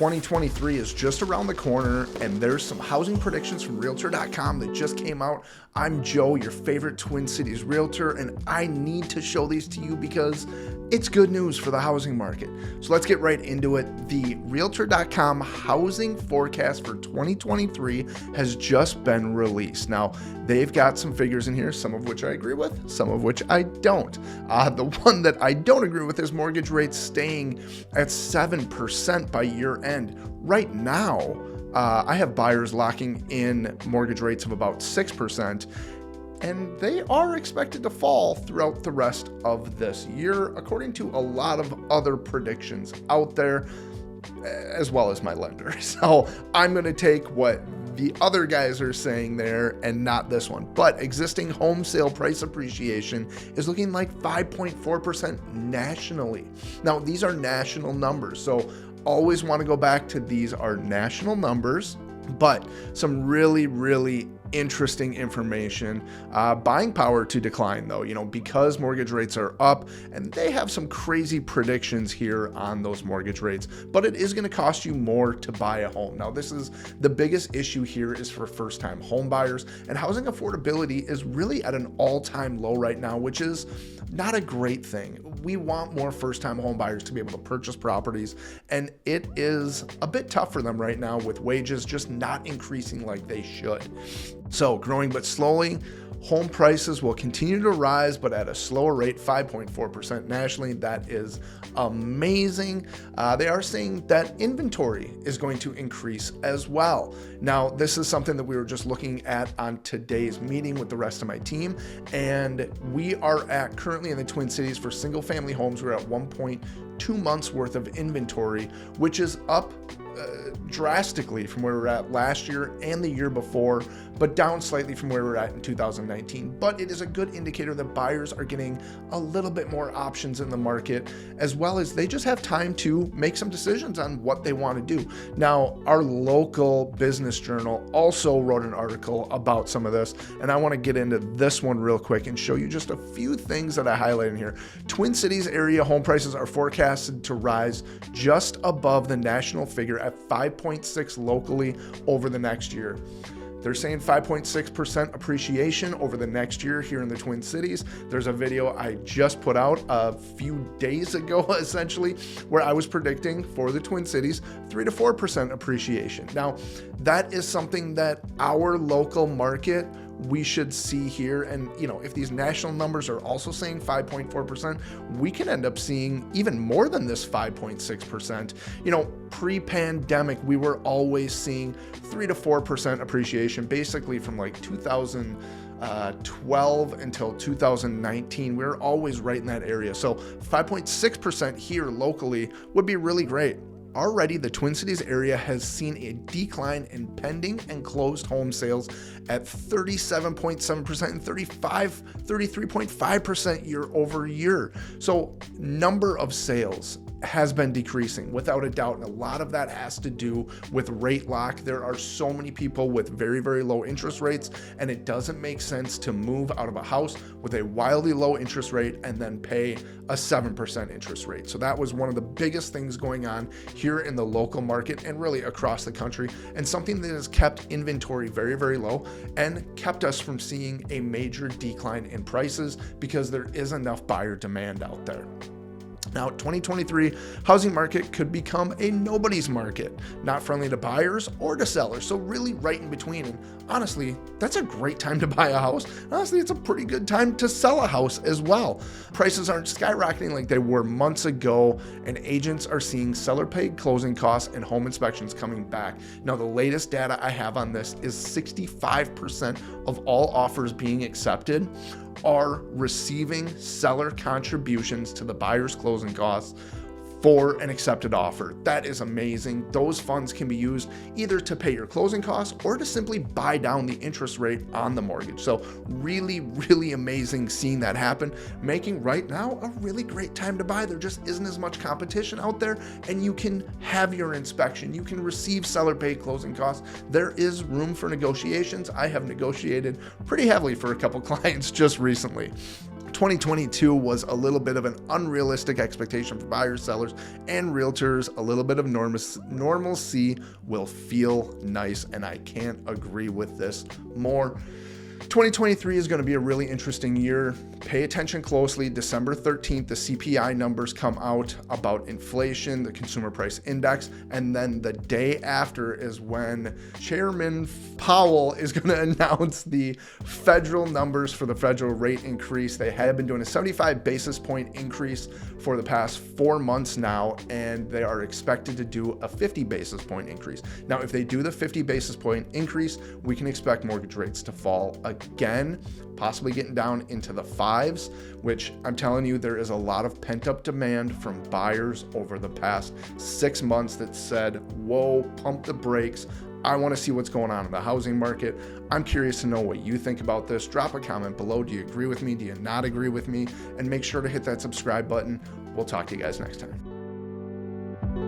2023 is just around the corner, and there's some housing predictions from Realtor.com that just came out. I'm Joe, your favorite Twin Cities realtor, and I need to show these to you because it's good news for the housing market. So let's get right into it. The Realtor.com housing forecast for 2023 has just been released. Now, they've got some figures in here, some of which I agree with, some of which I don't. The one that I don't agree with is mortgage rates staying at 7% by year end. Right now, I have buyers locking in mortgage rates of about 6%. And they are expected to fall throughout the rest of this year, according to a lot of other predictions out there, as well as my lender. So I'm going to take what the other guys are saying there and not this one. But existing home sale price appreciation is looking like 5.4% nationally. Now, these are national numbers, so always want to go back to these are national numbers, but some really interesting information. Buying power to decline though, because mortgage rates are up, and they have some crazy predictions here on those mortgage rates, but it is going to cost you more to buy a home. Now, this is the biggest issue here is for first-time home buyers, and housing affordability is really at an all-time low right now, which is not a great thing. We want more first-time home buyers to be able to purchase properties, and it is a bit tough for them right now with wages just not increasing like they should. So growing but slowly, home prices will continue to rise, but at a slower rate, 5.4% nationally. That is amazing. They are saying that inventory is going to increase as well. Now, this is something that we were just looking at on today's meeting with the rest of my team, and we are at currently in the Twin Cities for single family homes, we're at 1.2 months worth of inventory, which is up drastically from where we were at last year and the year before, but down slightly from where we were at in 2019. But it is a good indicator that buyers are getting a little bit more options in the market, as well as they just have time to make some decisions on what they want to do. Now, our local business journal also wrote an article about some of this, and I want to get into this one real quick and show you just a few things that I highlighted here. Twin Cities area home prices are forecasted to rise just above the national figure at 5.6 locally over the next year. They're saying 5.6% appreciation over the next year here in the Twin Cities. There's a video I just put out a few days ago, essentially, where I was predicting for the Twin Cities 3 to 4% appreciation. Now, that is something that our local market we should see here. And, if these national numbers are also saying 5.4%, we can end up seeing even more than this 5.6%. Pre-pandemic, we were always seeing 3 to 4% appreciation, basically from like 2012 until 2019. We were always right in that area. So 5.6% here locally would be really great. Already, the Twin Cities area has seen a decline in pending and closed home sales at 37.7% and 33.5% year over year. So number of sales has been decreasing without a doubt, and a lot of that has to do with rate lock. There are so many people with very low interest rates, and it doesn't make sense to move out of a house with a wildly low interest rate and then pay a 7% interest rate. So that was one of the biggest things going on here in the local market and really across the country, and something that has kept inventory very low and kept us from seeing a major decline in prices because there is enough buyer demand out there. Now, 2023 housing market could become a nobody's market, not friendly to buyers or to sellers, so really right in between. And honestly, that's a great time to buy a house. Honestly, it's a pretty good time to sell a house as well. Prices aren't skyrocketing like they were months ago, and agents are seeing seller-paid closing costs and home inspections coming back. Now, the latest data I have on this is 65% of all offers being accepted are receiving seller contributions to the buyer's closing costs for an accepted offer. That is amazing. Those funds can be used either to pay your closing costs or to simply buy down the interest rate on the mortgage. So really amazing seeing that happen, making right now a really great time to buy. There just isn't as much competition out there, and you can have your inspection. You can receive seller paid closing costs. There is room for negotiations. I have negotiated pretty heavily for a couple clients just recently. 2022 was a little bit of an unrealistic expectation for buyers, sellers, and realtors. A little bit of normalcy will feel nice, and I can't agree with this more. 2023 is going to be a really interesting year. Pay attention closely. December 13th, the CPI numbers come out about inflation, the consumer price index, and then the day after is when Chairman Powell is going to announce the federal numbers for the federal rate increase. They have been doing a 75 basis point increase for the past 4 months now, and they are expected to do a 50 basis point increase. Now, if they do the 50 basis point increase, we can expect mortgage rates to fall again, possibly getting down into the 5s, which I'm telling you, there is a lot of pent-up demand from buyers over the past 6 months that said, whoa, pump the brakes. I want to see what's going on in the housing market. I'm curious to know what you think about this. Drop a comment below. Do you agree with me? Do you not agree with me? And make sure to hit that subscribe button. We'll talk to you guys next time.